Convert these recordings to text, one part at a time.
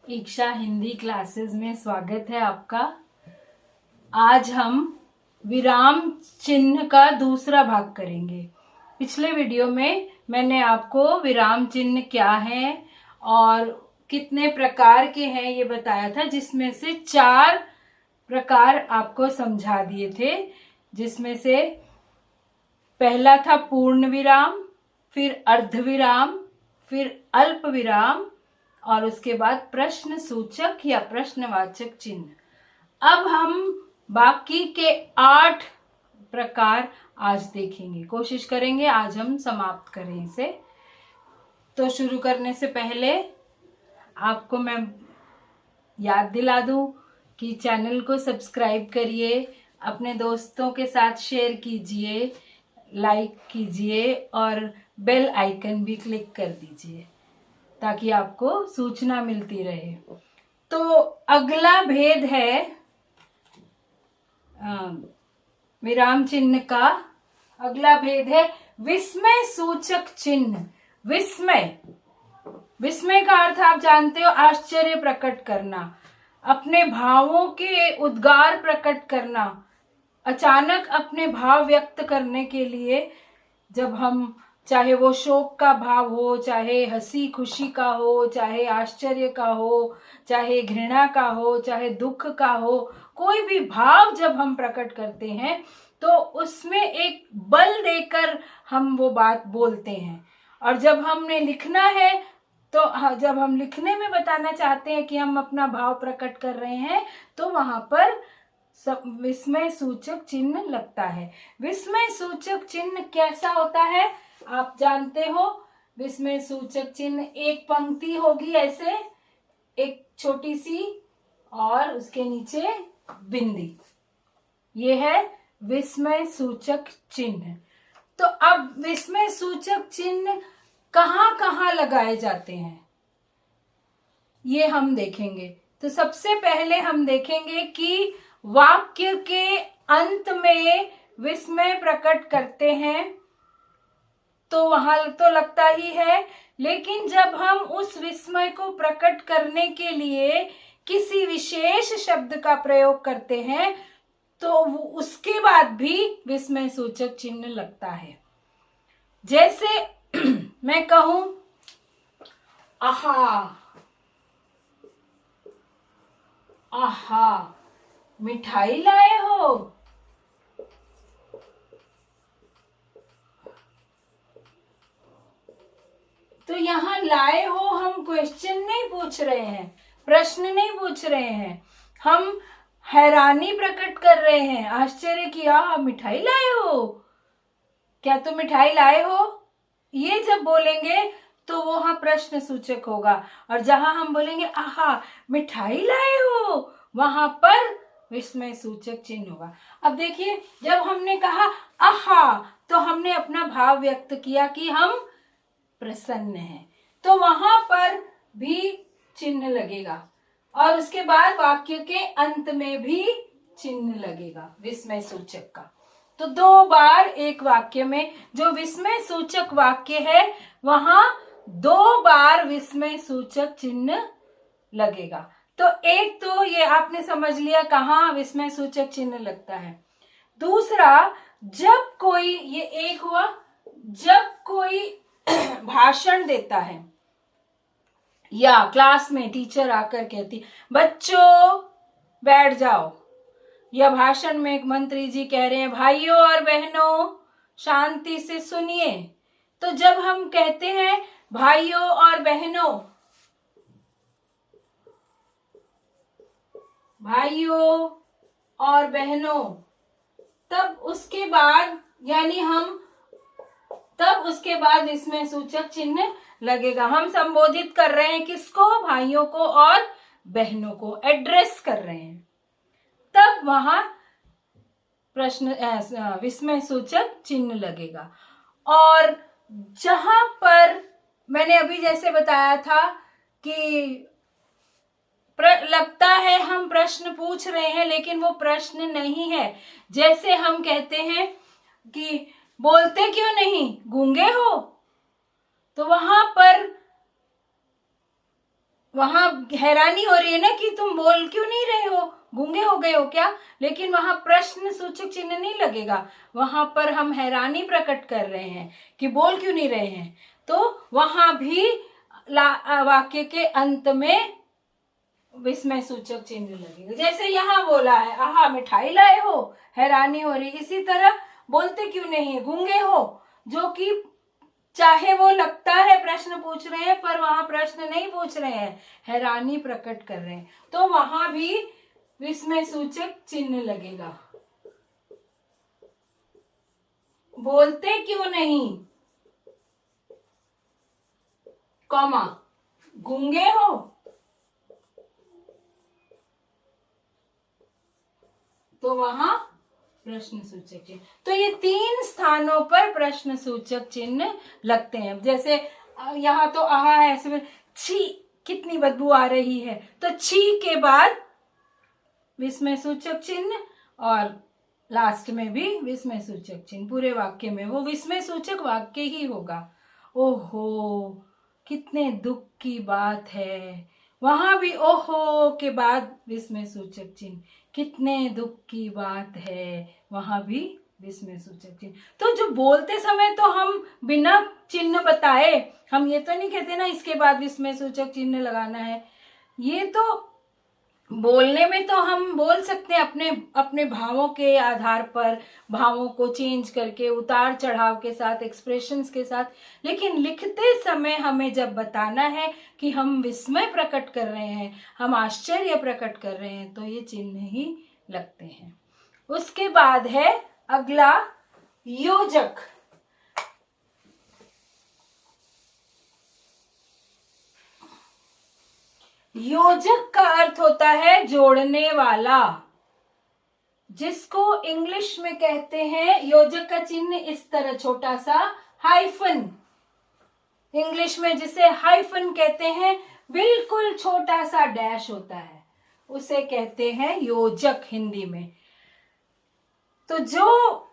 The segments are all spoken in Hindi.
इक्षा हिंदी क्लासेस में स्वागत है आपका। आज हम विराम चिन्ह का दूसरा भाग करेंगे। पिछले वीडियो में मैंने आपको विराम चिन्ह क्या है और कितने प्रकार के हैं ये बताया था, जिसमें से 4 प्रकार आपको समझा दिए थे। जिसमें से पहला था पूर्ण विराम, फिर अर्ध विराम, फिर अल्प विराम और उसके बाद प्रश्न सूचक या प्रश्नवाचक चिन्ह। अब हम बाकी के 8 प्रकार आज देखेंगे, कोशिश करेंगे आज हम समाप्त करें इसे। तो शुरू करने से पहले आपको मैं याद दिला दूं कि चैनल को सब्सक्राइब करिए, अपने दोस्तों के साथ शेयर कीजिए, लाइक कीजिए और बेल आइकन भी क्लिक कर दीजिए ताकि आपको सूचना मिलती रहे। तो अगला भेद है विराम चिन्ह का। अगला भेद है विस्मय सूचक चिन्ह। विस्मय का अर्थ आप जानते हो, आश्चर्य प्रकट करना, अपने भावों के उद्गार प्रकट करना, अचानक अपने भाव व्यक्त करने के लिए जब हम, चाहे वो शोक का भाव हो, चाहे हंसी खुशी का हो, चाहे आश्चर्य का हो, चाहे घृणा का हो, चाहे दुख का हो, कोई भी भाव जब हम प्रकट करते हैं तो उसमें एक बल देकर हम वो बात बोलते हैं। और जब हमने लिखना है तो जब हम लिखने में बताना चाहते हैं कि हम अपना भाव प्रकट कर रहे हैं तो वहां पर विस्मय सूचक चिन्ह लगता है। विस्मय सूचक चिन्ह कैसा होता है आप जानते हो। विस्मय सूचक चिन्ह एक पंक्ति होगी ऐसे, एक छोटी सी, और उसके नीचे बिंदी, ये है विस्मय सूचक चिन्ह। तो अब विस्मय सूचक चिन्ह कहाँ कहाँ लगाए जाते हैं ये हम देखेंगे। तो सबसे पहले हम देखेंगे कि वाक्य के अंत में विस्मय प्रकट करते हैं तो वहां तो लगता ही है, लेकिन जब हम उस विस्मय को प्रकट करने के लिए किसी विशेष शब्द का प्रयोग करते हैं तो उसके बाद भी विस्मय सूचक चिन्ह लगता है। जैसे मैं कहूं आहा, आहा मिठाई लाए हो, तो यहां लाए हो हम क्वेश्चन नहीं पूछ रहे हैं, प्रश्न नहीं पूछ रहे हैं, हम हैरानी प्रकट कर रहे हैं, आश्चर्य किया, मिठाई लाए हो, क्या तुम मिठाई लाए हो, ये जब बोलेंगे तो वो वहां प्रश्न सूचक होगा। और जहां हम बोलेंगे आहा मिठाई लाए हो, वहां पर विस्मय सूचक चिन्ह होगा। अब देखिए, जब हमने कहा आहा तो हमने अपना भाव व्यक्त किया कि हम प्रसन्न हैं, तो वहां पर भी चिन्ह लगेगा और उसके बाद वाक्य के अंत में भी चिन्ह लगेगा विस्मय सूचक का। तो 2 बार एक वाक्य में, जो विस्मय सूचक वाक्य है वहां 2 बार विस्मय सूचक चिन्ह लगेगा। तो एक तो ये आपने समझ लिया कहाँ विस्मय सूचक चिन्ह लगता है। दूसरा, जब कोई, ये एक हुआ, जब कोई भाषण देता है या क्लास में टीचर आकर कहती बच्चों बैठ जाओ, या भाषण में एक मंत्री जी कह रहे हैं भाइयों और बहनों शांति से सुनिए, तो जब हम कहते हैं भाइयों और बहनों, भाइयों और बहनों, तब उसके बाद, यानी हम, तब उसके बाद इसमें सूचक चिन्ह लगेगा। हम संबोधित कर रहे हैं किसको, भाइयों को और बहनों को एड्रेस कर रहे हैं, तब वहां प्रश्न विस्मय सूचक चिन्ह लगेगा। और जहां पर मैंने अभी जैसे बताया था कि लगता है हम प्रश्न पूछ रहे हैं लेकिन वो प्रश्न नहीं है, जैसे हम कहते हैं कि बोलते क्यों नहीं, गूंगे हो, तो वहां पर वहां हैरानी हो रही है ना कि तुम बोल क्यों नहीं रहे हो, गूंगे हो गए हो क्या, लेकिन वहां प्रश्न सूचक चिन्ह नहीं लगेगा, वहां पर हम हैरानी प्रकट कर रहे हैं कि बोल क्यों नहीं रहे हैं, तो वहां भी वाक्य के अंत में विस्मय सूचक चिन्ह लगेगा। जैसे यहाँ बोला है, आहा मिठाई लाए हो, हैरानी हो रही, इसी तरह बोलते क्यों नहीं है, गूंगे हो, जो कि चाहे वो लगता है प्रश्न पूछ रहे हैं पर वहां प्रश्न नहीं पूछ रहे हैं, हैरानी प्रकट कर रहे हैं, तो वहां भी विस्मय सूचक चिन्ह लगेगा। बोलते क्यों नहीं, कॉमा, गूंगे हो, तो वहां प्रश्न सूचक चिन्ह। तो ये 3 स्थानों पर प्रश्न सूचक चिन्ह लगते हैं। जैसे यहाँ तो आहा है, ऐसे छी कितनी बदबू आ रही है, तो छी के बाद विस्मय सूचक चिन्ह और लास्ट में भी विस्मय सूचक चिन्ह, पूरे वाक्य में वो विस्मय सूचक वाक्य ही होगा। ओहो कितने दुख की बात है, वहां भी ओहो के बाद विस्मय सूचक चिन्ह, कितने दुख की बात है, वहां भी विस्मय सूचक चिन्ह। तो जो बोलते समय तो हम बिना चिन्ह बताए, हम ये तो नहीं कहते ना इसके बाद विस्मय सूचक चिन्ह लगाना है, ये तो बोलने में तो हम बोल सकते हैं अपने अपने भावों के आधार पर, भावों को चेंज करके, उतार चढ़ाव के साथ, एक्सप्रेशंस के साथ, लेकिन लिखते समय हमें जब बताना है कि हम विस्मय प्रकट कर रहे हैं, हम आश्चर्य प्रकट कर रहे हैं, तो ये चिन्ह ही लगते हैं। उसके बाद है अगला योजक। योजक का अर्थ होता है जोड़ने वाला, जिसको इंग्लिश में कहते हैं, योजक का चिन्ह इस तरह छोटा सा हाइफन, इंग्लिश में जिसे हाइफन कहते हैं, बिल्कुल छोटा सा डैश होता है, उसे कहते हैं योजक हिंदी में। तो जो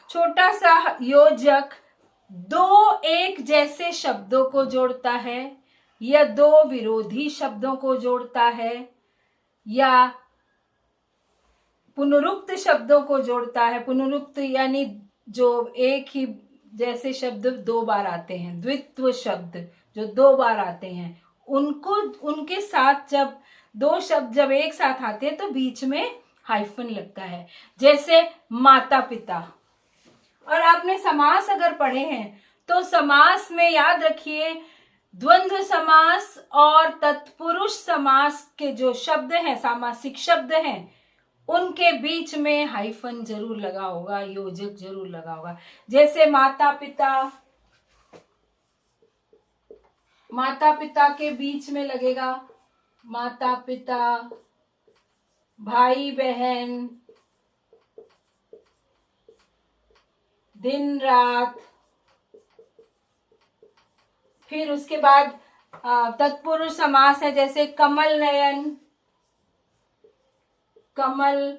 छोटा सा योजक दो एक जैसे शब्दों को जोड़ता है, या दो विरोधी शब्दों को जोड़ता है, या पुनरुक्त शब्दों को जोड़ता है। पुनरुक्त यानी जो एक ही जैसे शब्द 2 बार आते हैं, द्वित्व शब्द जो 2 बार आते हैं, उनको उनके साथ जब 2 शब्द जब एक साथ आते हैं तो बीच में हाइफन लगता है। जैसे माता पिता। और आपने समास अगर पढ़े हैं तो समास में याद रखिए, द्वंद्व समास और तत्पुरुष समास के जो शब्द हैं, सामासिक शब्द हैं, उनके बीच में हाइफन जरूर लगा होगा, योजक जरूर लगा होगा। जैसे माता पिता, माता पिता के बीच में लगेगा माता पिता, भाई बहन, दिन रात। फिर उसके बाद तत्पुरुष समास है, जैसे कमल नयन, कमल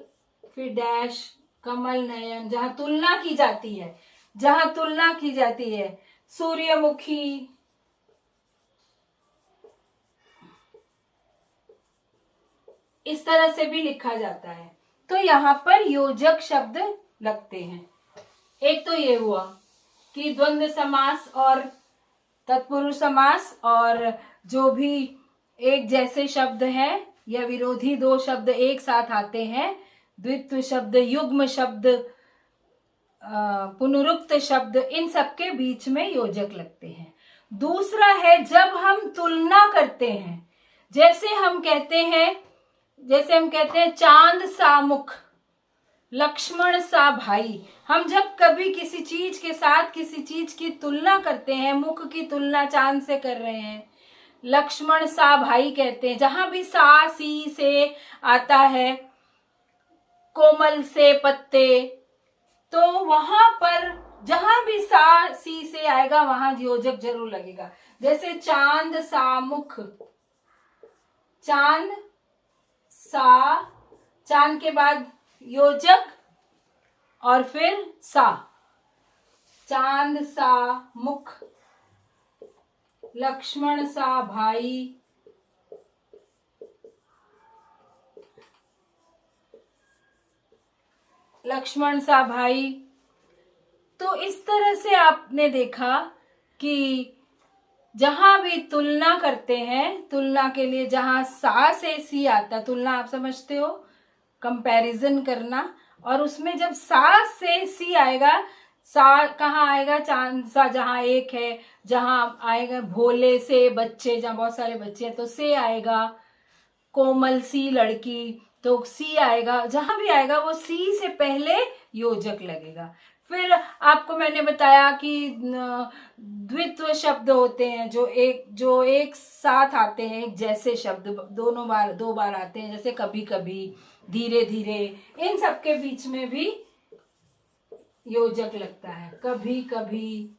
फिर डैश, कमल नयन, जहां तुलना की जाती है, जहां तुलना की जाती है, सूर्यमुखी। इस तरह से भी लिखा जाता है। तो यहाँ पर योजक शब्द लगते हैं। एक तो ये हुआ कि द्वंद्व समास और तत्पुरुष समास, और जो भी एक जैसे शब्द हैं या विरोधी 2 शब्द एक साथ आते हैं, द्वित्व शब्द, युग्म शब्द, पुनरुक्त शब्द, इन सबके बीच में योजक लगते हैं। दूसरा है जब हम तुलना करते हैं, जैसे हम कहते हैं चांद सा मुख, लक्ष्मण सा भाई। हम जब कभी किसी चीज के साथ किसी चीज की तुलना करते हैं, मुख की तुलना चांद से कर रहे हैं, लक्ष्मण सा भाई कहते हैं। जहां भी सा सी से आता है, कोमल से पत्ते, तो वहां पर जहां भी सा सी से आएगा वहां योजक जरूर लगेगा। जैसे चांद सा मुख, चांद सा, चांद के बाद योजक और फिर सा, चांद सा मुख, लक्ष्मण सा भाई, लक्ष्मण सा भाई। तो इस तरह से आपने देखा कि जहां भी तुलना करते हैं, तुलना के लिए जहां सा से सी आता, तुलना आप समझते हो, कंपैरिजन करना, और उसमें जब सा से सी आएगा, सा कहाँ आएगा, चांद सा जहां एक है, जहां आएगा भोले से बच्चे, जहां बहुत सारे बच्चे हैं तो से आएगा, कोमल सी लड़की तो सी आएगा, जहां भी आएगा वो सी से पहले योजक लगेगा। फिर आपको मैंने बताया कि द्वित्व शब्द होते हैं जो एक साथ आते हैं, एक जैसे शब्द दो बार आते हैं, जैसे कभी कभी, धीरे धीरे, इन सब के बीच में भी योजक लगता है। कभी कभी,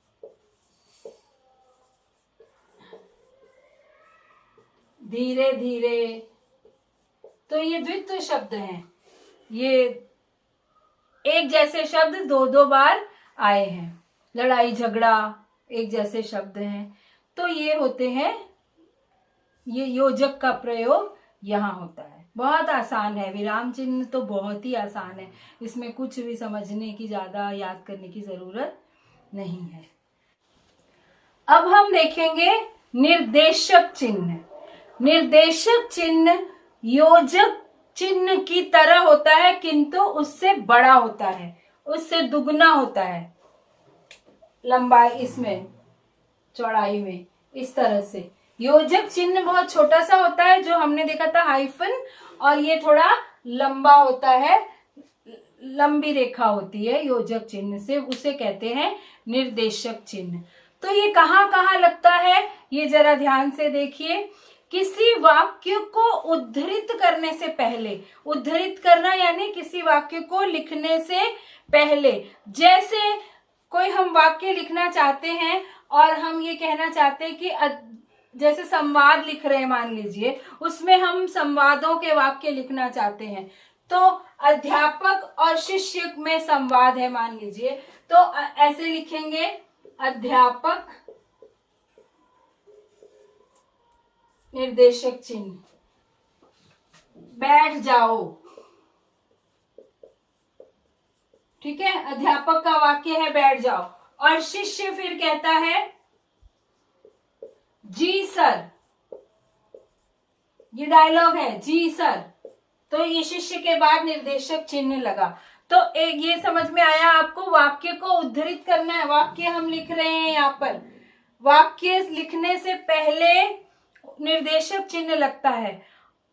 धीरे धीरे, तो ये द्वित्व शब्द हैं। ये एक जैसे शब्द दो बार आए हैं। लड़ाई झगड़ा एक जैसे शब्द हैं, तो ये होते हैं, ये योजक का प्रयोग यहाँ होता है। बहुत आसान है, विराम चिन्ह तो बहुत ही आसान है, इसमें कुछ भी समझने की, ज्यादा याद करने की जरूरत नहीं है। अब हम देखेंगे निर्देशक चिन्ह। निर्देशक चिन्ह योजक चिन्ह की तरह होता है, किंतु उससे बड़ा होता है, उससे दुगना होता है लंबाई, इसमें चौड़ाई में। इस तरह से योजक चिन्ह बहुत छोटा सा होता है, जो हमने देखा था हाइफन, और ये थोड़ा लंबा होता है, लंबी रेखा होती है योजक चिन्ह से, उसे कहते हैं निर्देशक चिन्ह। तो ये कहाँ कहाँ लगता है, ये जरा ध्यान से देखिए। किसी वाक्य को उद्धृत करने से पहले, उद्धृत करना यानी किसी वाक्य को लिखने से पहले, जैसे कोई हम वाक्य लिखना चाहते हैं और हम ये कहना चाहते हैं कि जैसे संवाद लिख रहे हैं मान लीजिए, उसमें हम संवादों के वाक्य लिखना चाहते हैं, तो अध्यापक और शिष्य में संवाद है मान लीजिए, तो ऐसे लिखेंगे, अध्यापक निर्देशक चिन्ह, बैठ जाओ, ठीक है, अध्यापक का वाक्य है बैठ जाओ, और शिष्य फिर कहता है जी सर, ये डायलॉग है जी सर, तो ये शिष्य के बाद निर्देशक चिन्ह लगा। तो एक ये समझ में आया आपको, वाक्य को उद्धृत करना है, वाक्य हम लिख रहे हैं यहाँ पर, वाक्य लिखने से पहले निर्देशक चिन्ह लगता है।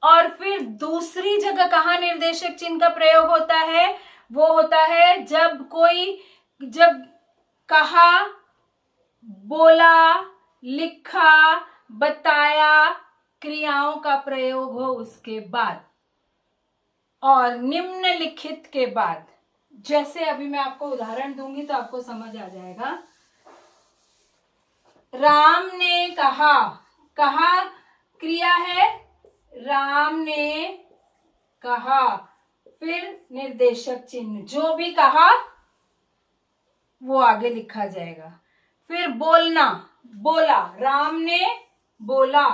और फिर दूसरी जगह कहाँ निर्देशक चिन्ह का प्रयोग होता है, वो होता है जब कहा, बोला, लिखा, बताया क्रियाओं का प्रयोग हो उसके बाद, और निम्नलिखित के बाद। जैसे अभी मैं आपको उदाहरण दूंगी तो आपको समझ आ जाएगा। राम ने कहा, कहा क्रिया है, राम ने कहा, फिर निर्देशक चिन्ह, जो भी कहा वो आगे लिखा जाएगा। फिर बोलना, बोला, राम ने बोला,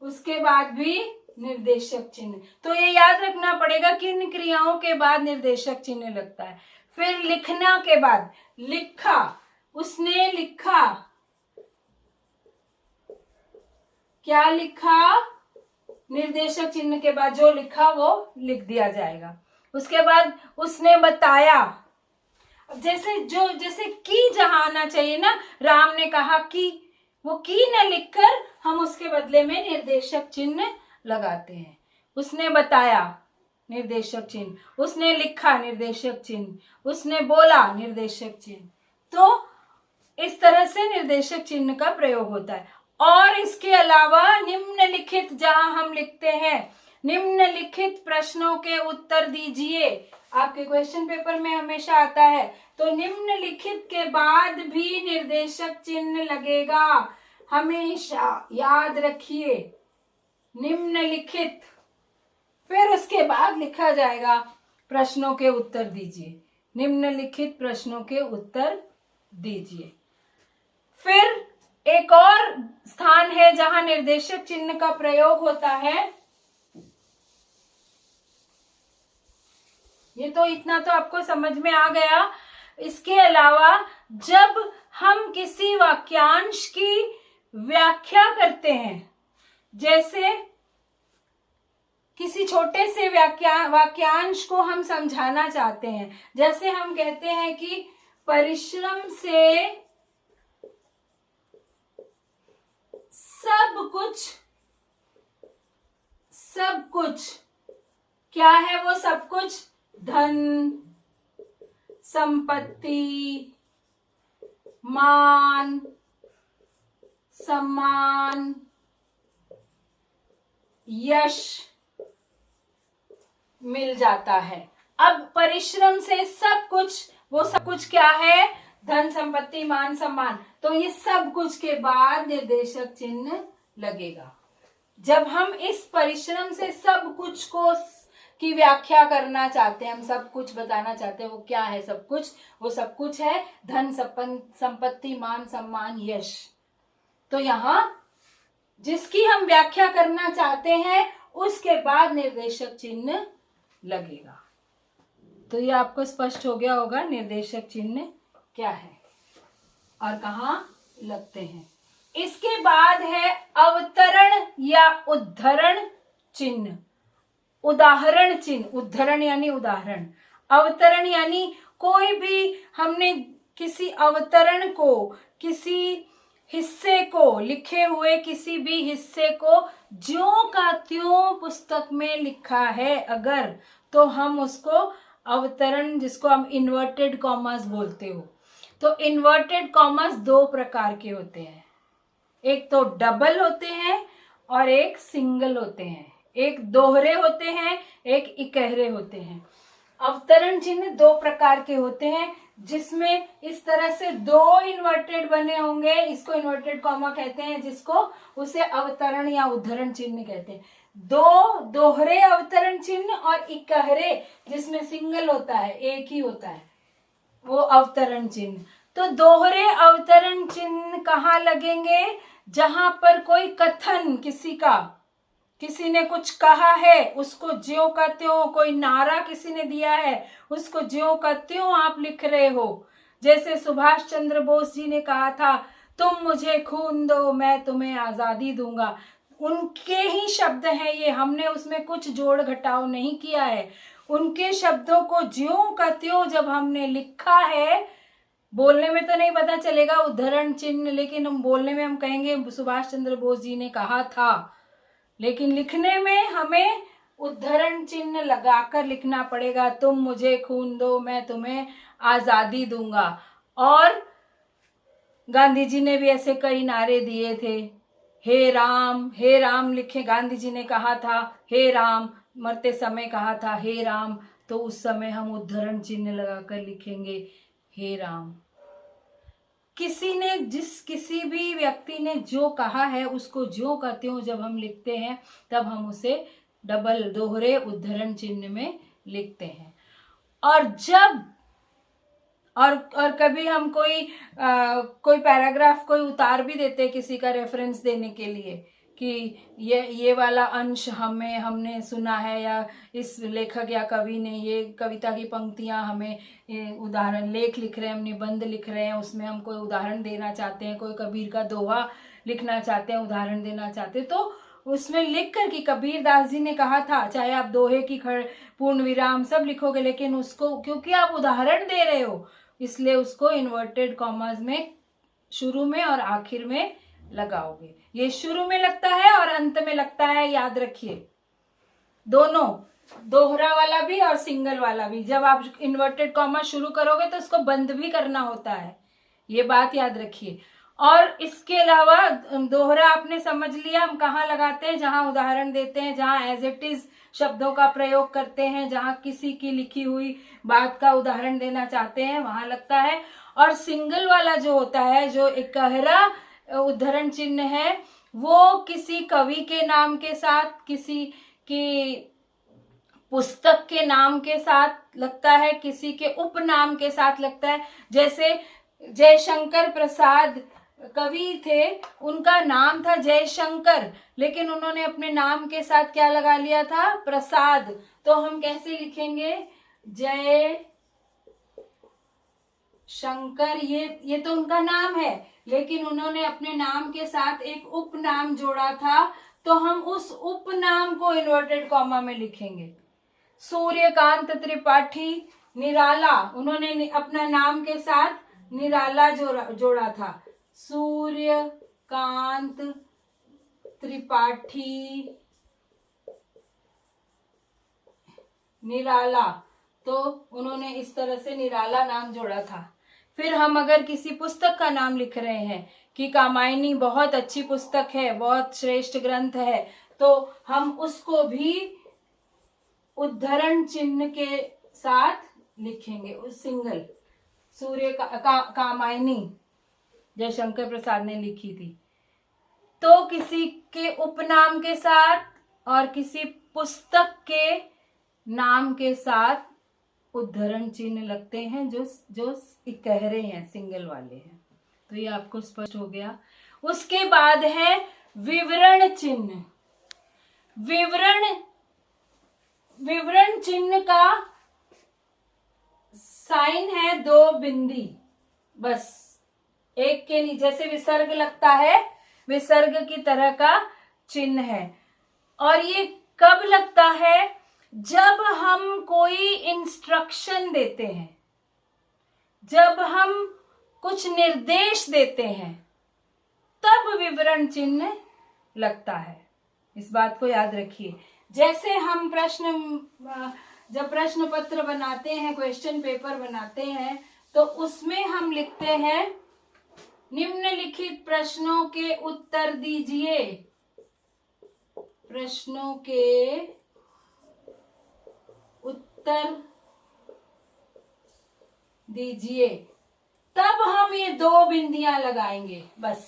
उसके बाद भी निर्देशक चिन्ह। तो ये याद रखना पड़ेगा कि इन क्रियाओं के बाद निर्देशक चिन्ह लगता है। फिर लिखना के बाद, लिखा, उसने लिखा, क्या लिखा, निर्देशक चिन्ह के बाद जो लिखा वो लिख दिया जाएगा। उसके बाद उसने बताया, जैसे की जहां आना चाहिए ना, राम ने कहा कि, वो की न लिखकर हम उसके बदले में निर्देशक चिन्ह लगाते हैं। उसने बताया निर्देशक चिन्ह, उसने लिखा निर्देशक चिन्ह, उसने बोला निर्देशक चिन्ह। तो इस तरह से निर्देशक चिन्ह का प्रयोग होता है। और इसके अलावा निम्नलिखित, जहां हम लिखते हैं निम्नलिखित प्रश्नों के उत्तर दीजिए, आपके क्वेश्चन पेपर में हमेशा आता है, तो निम्नलिखित के बाद भी निर्देशक चिन्ह लगेगा, हमेशा याद रखिए, निम्नलिखित। फिर उसके बाद लिखा जाएगा प्रश्नों के उत्तर दीजिए, निम्नलिखित प्रश्नों के उत्तर दीजिए। फिर एक और स्थान है जहां निर्देशक चिन्ह का प्रयोग होता है, ये तो इतना तो आपको समझ में आ गया। इसके अलावा जब हम किसी वाक्यांश की व्याख्या करते हैं, जैसे किसी छोटे से वाक्यांश को हम समझाना चाहते हैं, जैसे हम कहते हैं कि परिश्रम से सब कुछ क्या है? वो सब कुछ धन, संपत्ति, मान, सम्मान, यश मिल जाता है। अब परिश्रम से सब कुछ, वो सब कुछ क्या है? धन, संपत्ति, मान, सम्मान। तो ये सब कुछ के बाद निर्देशक चिन्ह लगेगा। जब हम इस परिश्रम से सब कुछ को की व्याख्या करना चाहते हैं, हम सब कुछ बताना चाहते हैं, वो क्या है सब कुछ? वो सब कुछ है धन, संपत्ति, मान, सम्मान, यश। तो यहां जिसकी हम व्याख्या करना चाहते हैं उसके बाद निर्देशक चिन्ह लगेगा। तो ये आपको स्पष्ट हो गया होगा निर्देशक चिन्ह क्या है और कहाँ लगते हैं। इसके बाद है अवतरण या उद्धरण चिन्ह। उदाहरण चिन्ह, उद्धरण यानी उदाहरण, अवतरण यानी कोई भी हमने किसी अवतरण को, किसी हिस्से को, लिखे हुए किसी भी हिस्से को ज्यों का त्यों पुस्तक में लिखा है अगर, तो हम उसको अवतरण, जिसको हम इन्वर्टेड कॉमर्स बोलते हो। तो इन्वर्टेड कॉमर्स दो प्रकार के होते हैं, एक तो डबल होते हैं और एक सिंगल होते हैं, एक दोहरे होते हैं, एक इकहरे होते हैं। अवतरण चिन्ह दो प्रकार के होते हैं, जिसमें इस तरह से दो इन्वर्टेड बने होंगे, इसको इन्वर्टेड कॉमा कहते हैं, जिसको उसे अवतरण या उद्धरण चिन्ह कहते हैं। दो दोहरे अवतरण चिन्ह और इकहरे जिसमें सिंगल होता है, एक ही होता है, वो अवतरण चिन्ह। तो दोहरे अवतरण चिन्ह कहाँ लगेंगे? जहां पर कोई कथन किसी ने कुछ कहा है, उसको ज्यों का त्यों, कोई नारा किसी ने दिया है, उसको ज्यों का त्यों आप लिख रहे हो। जैसे सुभाष चंद्र बोस जी ने कहा था, तुम मुझे खून दो मैं तुम्हें आजादी दूंगा। उनके ही शब्द हैं ये, हमने उसमें कुछ जोड़ घटाव नहीं किया है। उनके शब्दों को ज्यों का त्यों जब हमने लिखा है, बोलने में तो नहीं पता चलेगा उद्धरण चिन्ह, लेकिन हम बोलने में हम कहेंगे सुभाष चंद्र बोस जी ने कहा था, लेकिन लिखने में हमें उद्धरण चिन्ह लगाकर लिखना पड़ेगा, तुम मुझे खून दो मैं तुम्हें आजादी दूंगा। और गांधी जी ने भी ऐसे कई नारे दिए थे, हे राम लिखे, गांधी जी ने कहा था हे राम, मरते समय कहा था हे राम, तो उस समय हम उद्धरण चिन्ह लगाकर लिखेंगे हे राम। किसी भी व्यक्ति ने जो कहा है उसको ज्यों का त्यों जब हम लिखते हैं, तब हम उसे डबल दोहरे उद्धरण चिन्ह में लिखते हैं। और जब और कभी हम कोई पैराग्राफ कोई उतार भी देते हैं किसी का रेफरेंस देने के लिए, कि ये वाला अंश हमने सुना है, या इस लेखक या कवि ने ये कविता की पंक्तियां हमें उदाहरण, लेख लिख रहे हैं, हम निबंध लिख रहे हैं, उसमें हम कोई उदाहरण देना चाहते हैं, कोई कबीर का दोहा लिखना चाहते हैं, उदाहरण देना चाहते हैं, तो उसमें लिख कर कि कबीर दास जी ने कहा था, चाहे आप दोहे की पूर्ण विराम सब लिखोगे, लेकिन उसको क्योंकि आप उदाहरण दे रहे हो इसलिए उसको इन्वर्टेड कॉमास में शुरू में और आखिर में लगाओगे। ये शुरू में लगता है और अंत में लगता है, याद रखिए, दोनों, दोहरा वाला भी और सिंगल वाला भी। जब आप इन्वर्टेड कॉमा शुरू करोगे तो इसको बंद भी करना होता है, ये बात याद रखिए। और इसके अलावा दोहरा आपने समझ लिया हम कहाँ लगाते हैं, जहां उदाहरण देते हैं, जहां एज इट इज शब्दों का प्रयोग करते हैं, जहां किसी की लिखी हुई बात का उदाहरण देना चाहते हैं वहां लगता है। और सिंगल वाला जो होता है, जो एक गहरा उद्धरण चिन्ह है, वो किसी कवि के नाम के साथ, किसी की पुस्तक के नाम के साथ लगता है, किसी के उपनाम के साथ लगता है। जैसे जयशंकर प्रसाद कवि थे, उनका नाम था जयशंकर, लेकिन उन्होंने अपने नाम के साथ क्या लगा लिया था, प्रसाद। तो हम कैसे लिखेंगे, जय शंकर, ये तो उनका नाम है, लेकिन उन्होंने अपने नाम के साथ एक उपनाम जोड़ा था, तो हम उस उपनाम को इन्वर्टेड कॉमा में लिखेंगे। सूर्यकांत त्रिपाठी निराला, उन्होंने अपना नाम के साथ निराला जोड़ा था। सूर्यकांत त्रिपाठी निराला, तो उन्होंने इस तरह से निराला नाम जोड़ा था। फिर हम अगर किसी पुस्तक का नाम लिख रहे हैं कि कामायनी बहुत अच्छी पुस्तक है, बहुत श्रेष्ठ ग्रंथ है, तो हम उसको भी उद्धरण चिन्ह के साथ लिखेंगे, उस सिंगल। सूर्य कामायनी जयशंकर प्रसाद ने लिखी थी, तो किसी के उपनाम के साथ और किसी पुस्तक के नाम के साथ उद्धरण चिन्ह लगते हैं, जो इकहरे हैं, सिंगल वाले हैं। तो ये आपको स्पष्ट हो गया। उसके बाद है विवरण चिन्ह। विवरण चिन्ह का साइन है 2 बिंदी, बस एक के नीचे, जैसे विसर्ग लगता है, विसर्ग की तरह का चिन्ह है। और ये कब लगता है? जब हम कोई इंस्ट्रक्शन देते हैं, जब हम कुछ निर्देश देते हैं, तब विवरण चिन्ह लगता है। इस बात को याद रखिए। जैसे हम जब प्रश्न पत्र बनाते हैं, क्वेश्चन पेपर बनाते हैं, तो उसमें हम लिखते हैं निम्नलिखित प्रश्नों के उत्तर दीजिए, प्रश्नों के उत्तर दीजिए, तब हम ये 2 बिंदियां लगाएंगे, बस।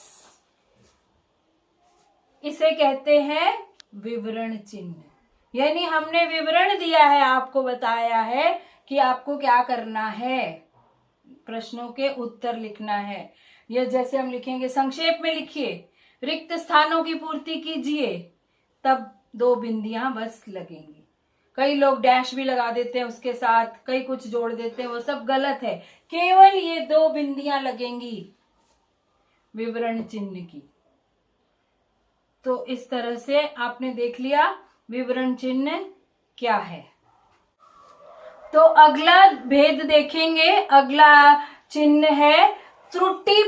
इसे कहते हैं विवरण चिन्ह। यानी हमने विवरण दिया है, आपको बताया है कि आपको क्या करना है, प्रश्नों के उत्तर लिखना है। या जैसे हम लिखेंगे, संक्षेप में लिखिए, रिक्त स्थानों की पूर्ति कीजिए, तब 2 बिंदियां बस लगेंगी। कई लोग डैश भी लगा देते हैं उसके साथ, कई कुछ जोड़ देते हैं, वो सब गलत है। केवल ये 2 बिंदियां लगेंगी विवरण चिन्ह की। तो इस तरह से आपने देख लिया विवरण चिन्ह क्या है। तो अगला भेद देखेंगे। अगला चिन्ह है त्रुटि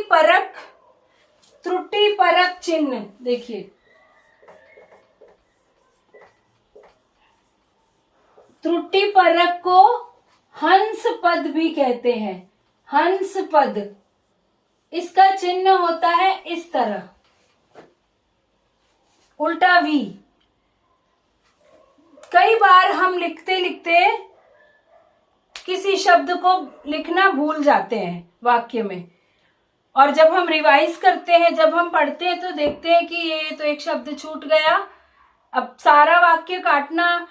परक चिन्ह। देखिए, त्रुटि परक को हंस पद भी कहते हैं। हंस पद, इसका चिन्ह होता है इस तरह, उल्टा वी। कई बार हम लिखते लिखते किसी शब्द को लिखना भूल जाते हैं वाक्य में, और जब हम रिवाइज करते हैं, जब हम पढ़ते हैं, तो देखते हैं कि ये तो एक शब्द छूट गया। अब सारा वाक्य काटना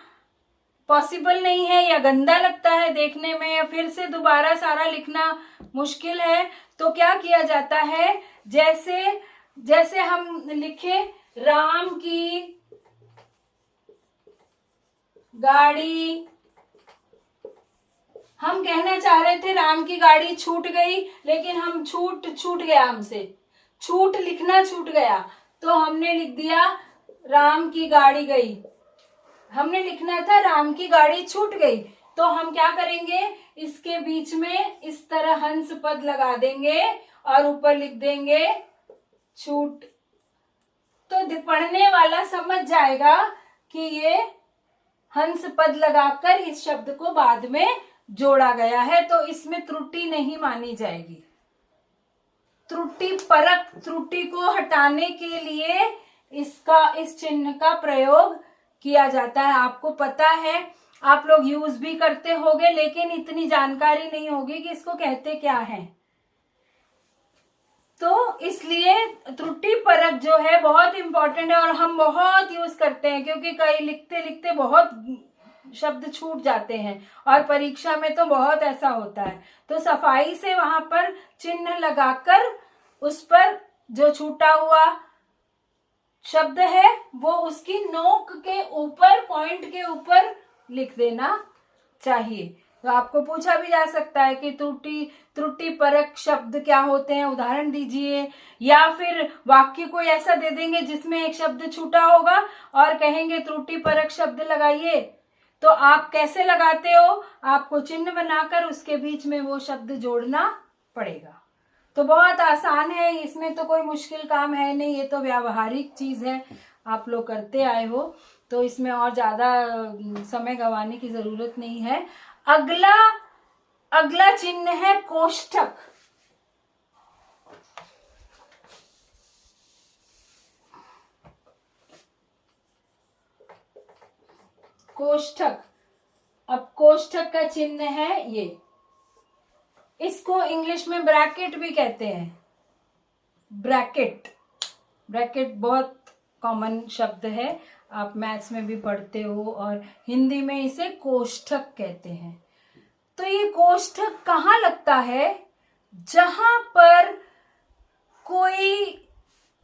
पॉसिबल नहीं है, या गंदा लगता है देखने में, या फिर से दोबारा सारा लिखना मुश्किल है। तो क्या किया जाता है, जैसे हम लिखे राम की गाड़ी, हम कहना चाह रहे थे राम की गाड़ी छूट गई, लेकिन हम छूट गया, हमसे लिखना छूट गया, तो हमने लिख दिया राम की गाड़ी गई। हमने लिखना था राम की गाड़ी छूट गई, तो हम क्या करेंगे, इसके बीच में इस तरह हंस पद लगा देंगे और ऊपर लिख देंगे छूट। तो पढ़ने वाला समझ जाएगा कि ये हंस पद लगाकर इस शब्द को बाद में जोड़ा गया है, तो इसमें त्रुटि नहीं मानी जाएगी। त्रुटि परक, त्रुटि को हटाने के लिए इस चिन्ह का प्रयोग किया जाता है। आपको पता है, आप लोग यूज भी करते होंगे, लेकिन इतनी जानकारी नहीं होगी कि इसको कहते क्या है। तो इसलिए त्रुटि परक जो है बहुत इंपॉर्टेंट है, और हम बहुत यूज करते हैं, क्योंकि कई लिखते लिखते बहुत शब्द छूट जाते हैं, और परीक्षा में तो बहुत ऐसा होता है। तो सफाई से वहां पर चिन्ह लगाकर उस पर जो छूटा हुआ शब्द है वो उसकी नोक के ऊपर, पॉइंट के ऊपर लिख देना चाहिए। तो आपको पूछा भी जा सकता है कि त्रुटि परक शब्द क्या होते हैं, उदाहरण दीजिए। या फिर वाक्य कोई ऐसा दे देंगे जिसमें एक शब्द छूटा होगा और कहेंगे त्रुटि परक शब्द लगाइए। तो आप कैसे लगाते हो, आपको चिन्ह बनाकर उसके बीच में वो शब्द जोड़ना पड़ेगा। तो बहुत आसान है, इसमें तो कोई मुश्किल काम है नहीं, ये तो व्यावहारिक चीज है, आप लोग करते आए हो, तो इसमें और ज्यादा समय गंवाने की जरूरत नहीं है। अगला चिन्ह है कोष्ठक। कोष्ठक, अब कोष्ठक का चिन्ह है ये, इसको इंग्लिश में ब्रैकेट भी कहते हैं। ब्रैकेट, ब्रैकेट बहुत कॉमन शब्द है, आप मैथ्स में भी पढ़ते हो, और हिंदी में इसे कोष्ठक कहते हैं। तो ये कोष्ठक कहाँ लगता है, जहां पर कोई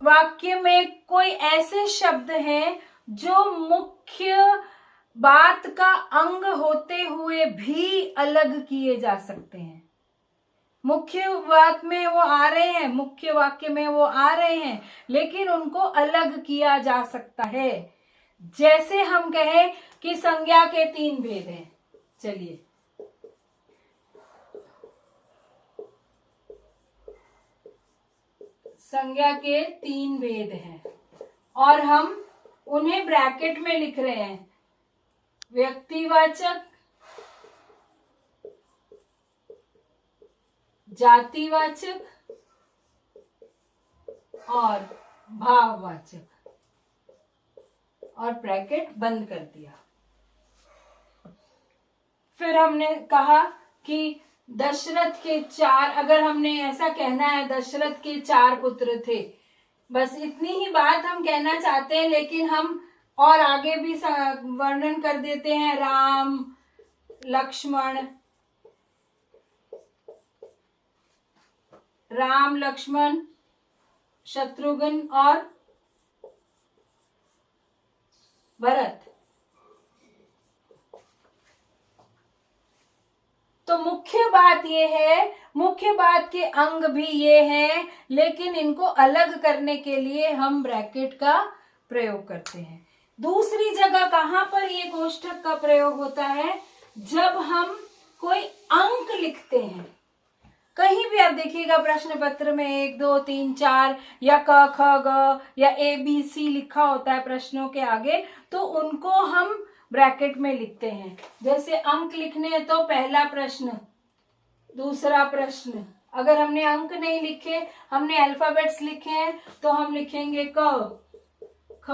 वाक्य में कोई ऐसे शब्द हैं जो मुख्य बात का अंग होते हुए भी अलग किए जा सकते हैं। मुख्य बात में वो आ रहे हैं, मुख्य वाक्य में वो आ रहे हैं, लेकिन उनको अलग किया जा सकता है। जैसे हम कहें कि संज्ञा के 3 भेद हैं। चलिए, संज्ञा के 3 भेद हैं और हम उन्हें ब्रैकेट में लिख रहे हैं। व्यक्तिवाचक, जातिवाचक और भाववाचक, और ब्रैकेट बंद कर दिया। फिर हमने कहा कि दशरथ के 4, अगर हमने ऐसा कहना है दशरथ के 4 पुत्र थे, बस इतनी ही बात हम कहना चाहते हैं, लेकिन हम और आगे भी वर्णन कर देते हैं। राम, लक्ष्मण, शत्रुघ्न और भरत। तो मुख्य बात ये है, मुख्य बात के अंग भी ये हैं, लेकिन इनको अलग करने के लिए हम ब्रैकेट का प्रयोग करते हैं। दूसरी जगह कहां पर ये कोष्ठक का प्रयोग होता है, जब हम कोई अंक लिखते हैं। कहीं भी आप देखिएगा प्रश्न पत्र में 1 2 3 4 या क ख ग या ABC लिखा होता है प्रश्नों के आगे, तो उनको हम ब्रैकेट में लिखते हैं। जैसे अंक लिखने हैं तो पहला प्रश्न, दूसरा प्रश्न। अगर हमने अंक नहीं लिखे, हमने अल्फाबेट्स लिखे हैं, तो हम लिखेंगे क, ख,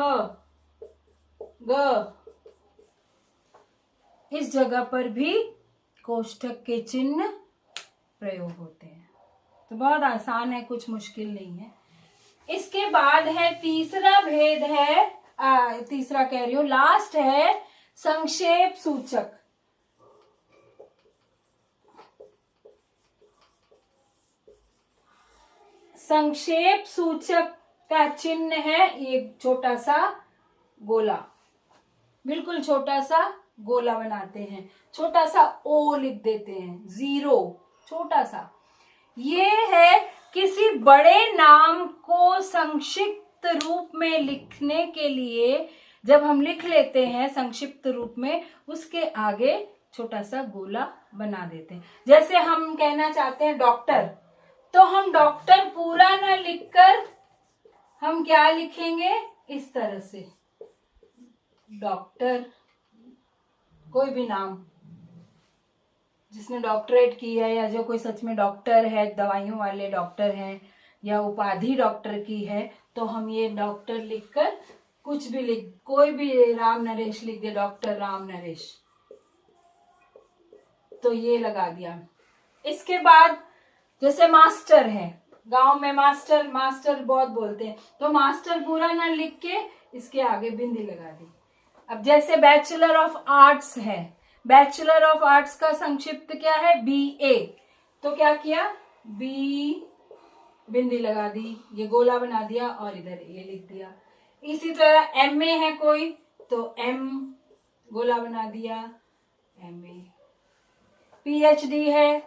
ग। इस जगह पर भी कोष्ठक के चिन्ह प्रयोग होते हैं। तो बहुत आसान है, कुछ मुश्किल नहीं है। इसके बाद है तीसरा भेद है, तीसरा कह रही हूं, लास्ट है संक्षेप सूचक। संक्षेप सूचक का चिन्ह है एक छोटा सा गोला, बिल्कुल छोटा सा गोला बनाते हैं, छोटा सा ओ लिख देते हैं, 0, छोटा सा। ये है किसी बड़े नाम को संक्षिप्त रूप में लिखने के लिए, जब हम लिख लेते हैं संक्षिप्त रूप में, उसके आगे छोटा सा गोला बना देते हैं। जैसे हम कहना चाहते हैं डॉक्टर, तो हम डॉक्टर पूरा ना लिखकर हम क्या लिखेंगे, इस तरह से, डॉक्टर, कोई भी नाम जिसने डॉक्टरेट की है, या जो कोई सच में डॉक्टर है, दवाइयों वाले डॉक्टर हैं, या उपाधि डॉक्टर की है, तो हम ये डॉक्टर लिखकर कुछ भी लिख, कोई भी राम नरेश लिख दे, डॉक्टर राम नरेश, तो ये लगा दिया। इसके बाद जैसे मास्टर है, गांव में मास्टर मास्टर बहुत बोलते हैं, तो मास्टर पूरा ना लिख के इसके आगे बिंदी लगा दी। अब जैसे बैचलर ऑफ आर्ट्स है, बैचलर ऑफ आर्ट्स का संक्षिप्त क्या है, BA, तो क्या किया, B बिंदी लगा दी, ये गोला बना दिया और इधर ये लिख दिया। इसी तरह MA है कोई, तो M गोला बना दिया, MA। PhD है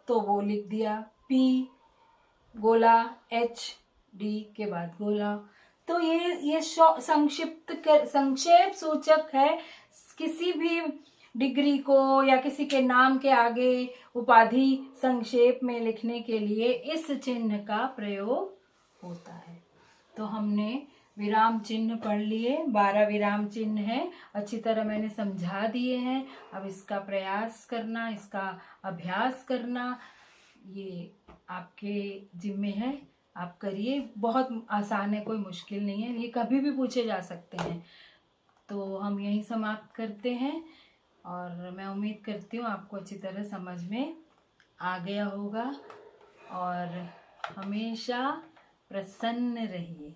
तो वो लिख दिया P गोला HD के बाद गोला। तो ये संक्षेप सूचक है। किसी भी डिग्री को या किसी के नाम के आगे उपाधि संक्षेप में लिखने के लिए इस चिन्ह का प्रयोग होता है। तो हमने विराम चिन्ह पढ़ लिए, 12 विराम चिन्ह है, अच्छी तरह मैंने समझा दिए हैं। अब इसका प्रयास करना, इसका अभ्यास करना ये आपके जिम्मे है, आप करिए। बहुत आसान है, कोई मुश्किल नहीं है, ये कभी भी पूछे जा सकते हैं। तो हम यहीं समाप्त करते हैं और मैं उम्मीद करती हूँ आपको अच्छी तरह समझ में आ गया होगा। और हमेशा प्रसन्न रहिए।